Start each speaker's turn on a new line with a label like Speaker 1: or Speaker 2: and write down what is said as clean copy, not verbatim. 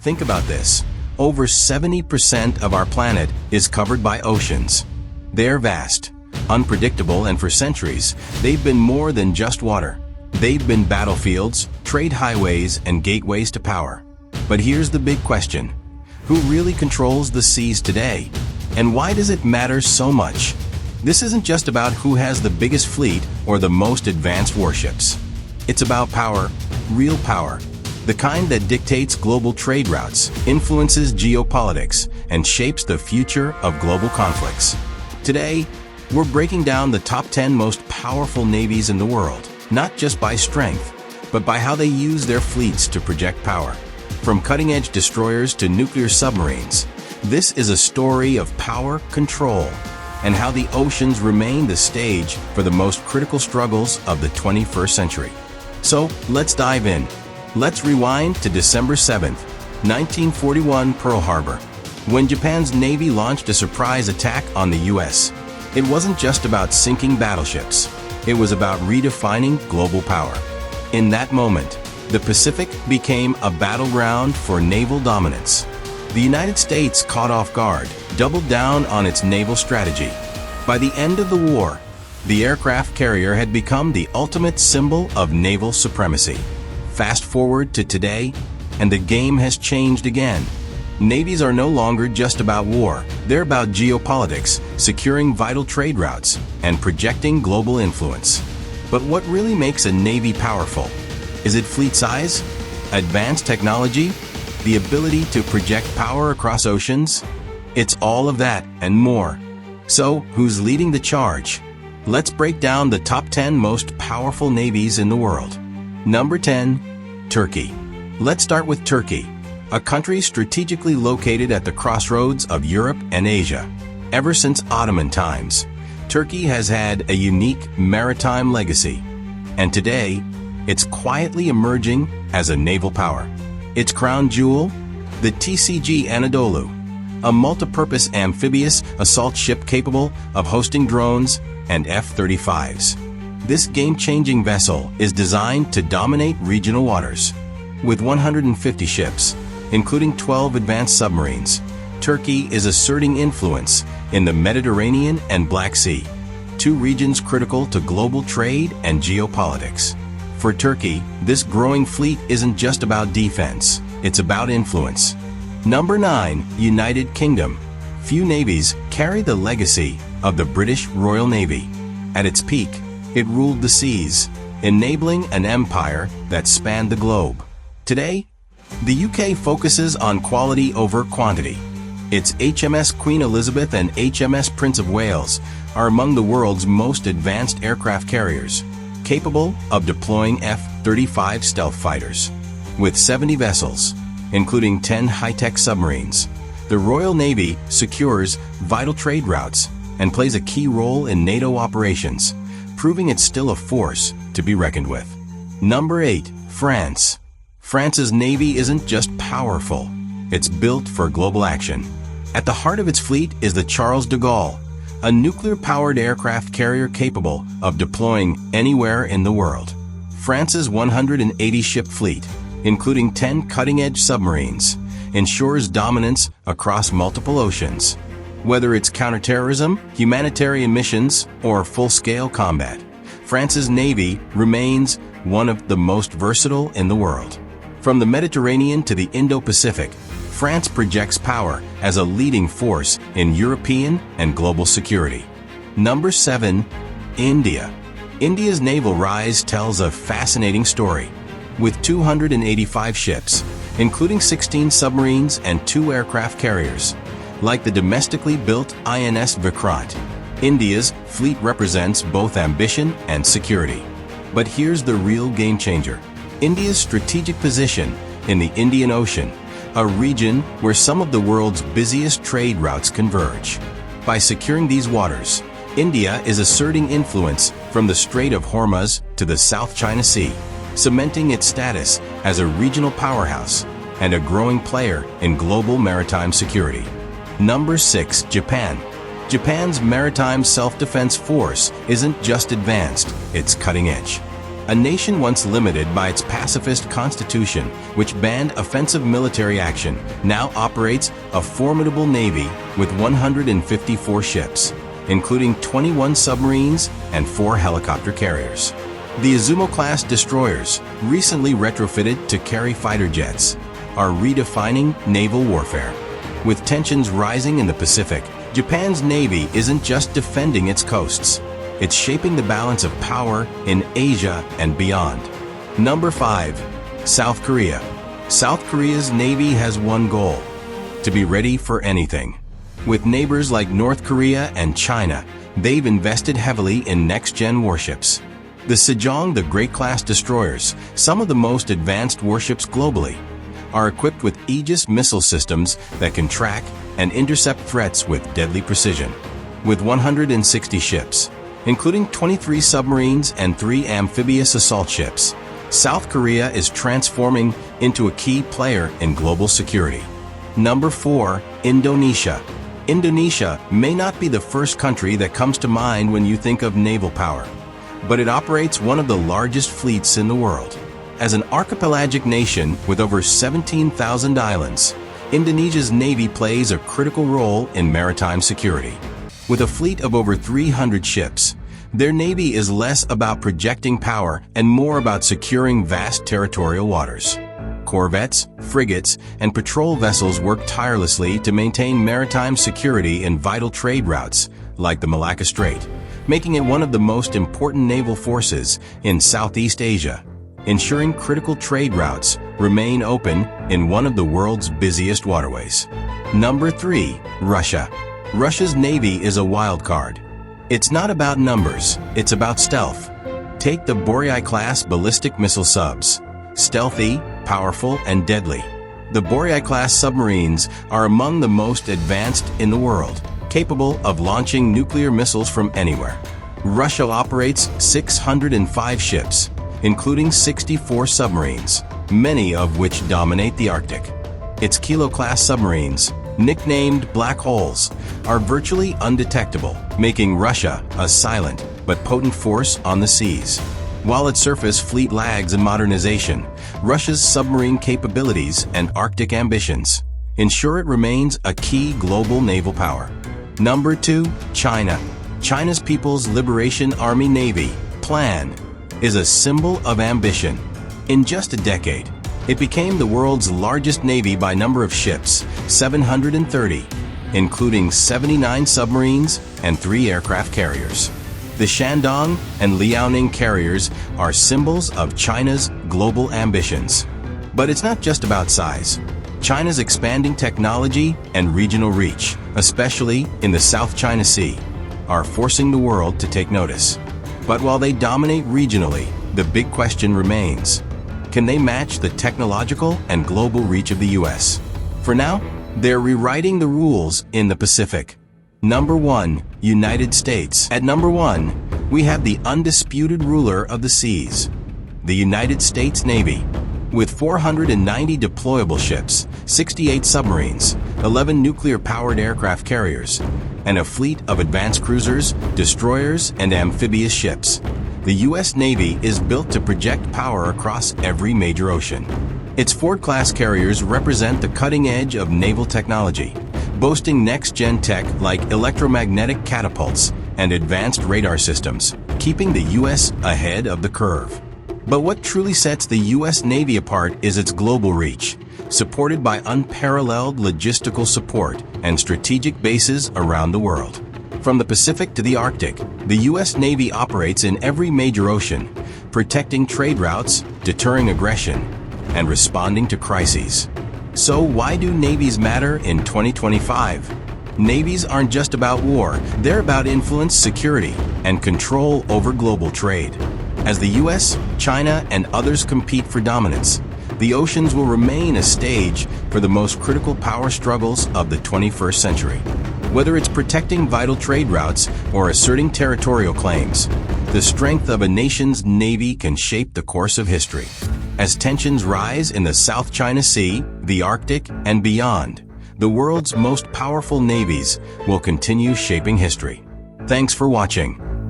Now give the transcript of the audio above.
Speaker 1: Think about this. Over 70% of our planet is covered by oceans. They're vast, unpredictable, and for centuries, they've been more than just water. They've been battlefields, trade highways, and gateways to power. But here's the big question. Who really controls the seas today? And why does it matter so much? This isn't just about who has the biggest fleet or the most advanced warships. It's about power, real power. The kind that dictates global trade routes, influences geopolitics, and shapes the future of global conflicts. Today, we're breaking down the top 10 most powerful navies in the world, not just by strength, but by how they use their fleets to project power. From cutting-edge destroyers to nuclear submarines, this is a story of power, control, and how the oceans remain the stage for the most critical struggles of the 21st century. So, let's dive in. Let's rewind to December 7, 1941, Pearl Harbor, when Japan's Navy launched a surprise attack on the U.S. It wasn't just about sinking battleships. It was about redefining global power. In that moment, the Pacific became a battleground for naval dominance. The United States, caught off guard, doubled down on its naval strategy. By the end of the war, the aircraft carrier had become the ultimate symbol of naval supremacy. Fast forward to today, and the game has changed again. Navies are no longer just about war. They're about geopolitics, securing vital trade routes, and projecting global influence. But what really makes a navy powerful? Is it fleet size? Advanced technology? The ability to project power across oceans? It's all of that and more. So, who's leading the charge? Let's break down the top 10 most powerful navies in the world. Number 10. Turkey. Let's start with Turkey, a country strategically located at the crossroads of Europe and Asia. Ever since Ottoman times, Turkey has had a unique maritime legacy, and today, it's quietly emerging as a naval power. Its crown jewel? The TCG Anadolu, a multi-purpose amphibious assault ship capable of hosting drones and F-35s. This game-changing vessel is designed to dominate regional waters. With 150 ships, including 12 advanced submarines, Turkey is asserting influence in the Mediterranean and Black Sea, two regions critical to global trade and geopolitics. For Turkey, this growing fleet isn't just about defense, it's about influence. Number 9. United Kingdom. Few navies carry the legacy of the British Royal Navy. At its peak, it ruled the seas, enabling an empire that spanned the globe. Today, the UK focuses on quality over quantity. Its HMS Queen Elizabeth and HMS Prince of Wales are among the world's most advanced aircraft carriers, capable of deploying F-35 stealth fighters. With 70 vessels, including 10 high-tech submarines, the Royal Navy secures vital trade routes and plays a key role in NATO operations, proving it's still a force to be reckoned with. Number 8. France. France's navy isn't just powerful, it's built for global action. At the heart of its fleet is the Charles de Gaulle, a nuclear-powered aircraft carrier capable of deploying anywhere in the world. France's 180-ship fleet, including 10 cutting-edge submarines, ensures dominance across multiple oceans. Whether it's counterterrorism, humanitarian missions, or full-scale combat, France's navy remains one of the most versatile in the world. From the Mediterranean to the Indo-Pacific, France projects power as a leading force in European and global security. Number 7. India. India's naval rise tells a fascinating story. With 285 ships, including 16 submarines and 2 aircraft carriers, like the domestically built INS Vikrant, India's fleet represents both ambition and security. But here's the real game changer. India's strategic position in the Indian Ocean, a region where some of the world's busiest trade routes converge. By securing these waters, India is asserting influence from the Strait of Hormuz to the South China Sea, cementing its status as a regional powerhouse and a growing player in global maritime security. Number 6. Japan. Japan's maritime self-defense force isn't just advanced, it's cutting-edge. A nation once limited by its pacifist constitution, which banned offensive military action, now operates a formidable navy with 154 ships, including 21 submarines and 4 helicopter carriers. The Izumo-class destroyers, recently retrofitted to carry fighter jets, are redefining naval warfare. With tensions rising in the Pacific, Japan's navy isn't just defending its coasts. It's shaping the balance of power in Asia and beyond. Number 5. South Korea. South Korea's navy has one goal: to be ready for anything. With neighbors like North Korea and China, they've invested heavily in next-gen warships. The Sejong, the Great-class destroyers, some of the most advanced warships globally, are equipped with Aegis missile systems that can track and intercept threats with deadly precision. With 160 ships, including 23 submarines and 3 amphibious assault ships, South Korea is transforming into a key player in global security. Number 4. Indonesia. Indonesia may not be the first country that comes to mind when you think of naval power, but it operates one of the largest fleets in the world. As an archipelagic nation with over 17,000 islands, Indonesia's navy plays a critical role in maritime security. With a fleet of over 300 ships, their navy is less about projecting power and more about securing vast territorial waters. Corvettes, frigates, and patrol vessels work tirelessly to maintain maritime security in vital trade routes like the Malacca Strait, making it one of the most important naval forces in Southeast Asia, ensuring critical trade routes remain open in one of the world's busiest waterways. Number 3. Russia. Russia's navy is a wild card. It's not about numbers, it's about stealth. Take the Boryai-class ballistic missile subs. Stealthy, powerful, and deadly, the Boryai-class submarines are among the most advanced in the world, capable of launching nuclear missiles from anywhere. Russia operates 605 ships, including 64 submarines, many of which dominate the Arctic. Its Kilo-class submarines, nicknamed black holes, are virtually undetectable, making Russia a silent but potent force on the seas. While its surface fleet lags in modernization, Russia's submarine capabilities and Arctic ambitions ensure it remains a key global naval power. Number 2. China. China's People's Liberation Army Navy, PLAN, is a symbol of ambition. In just a decade, it became the world's largest navy by number of ships, 730, including 79 submarines and 3 aircraft carriers. The Shandong and Liaoning carriers are symbols of China's global ambitions. But it's not just about size. China's expanding technology and regional reach, especially in the South China Sea, are forcing the world to take notice. But while they dominate regionally, the big question remains: can they match the technological and global reach of the US? For now, they're rewriting the rules in the Pacific. Number 1. United States. At number 1, we have the undisputed ruler of the seas, the United States Navy. With 490 deployable ships, 68 submarines, 11 nuclear-powered aircraft carriers, and a fleet of advanced cruisers, destroyers, and amphibious ships, the U.S. Navy is built to project power across every major ocean. Its Ford-class carriers represent the cutting edge of naval technology, boasting next-gen tech like electromagnetic catapults and advanced radar systems, keeping the U.S. ahead of the curve. But what truly sets the U.S. Navy apart is its global reach, supported by unparalleled logistical support and strategic bases around the world. From the Pacific to the Arctic, the U.S. Navy operates in every major ocean, protecting trade routes, deterring aggression, and responding to crises. So why do navies matter in 2025? Navies aren't just about war, they're about influence, security, and control over global trade. As the US, China, and others compete for dominance, the oceans will remain a stage for the most critical power struggles of the 21st century. Whether it's protecting vital trade routes or asserting territorial claims, the strength of a nation's navy can shape the course of history. As tensions rise in the South China Sea, the Arctic, and beyond, the world's most powerful navies will continue shaping history. Thanks for watching.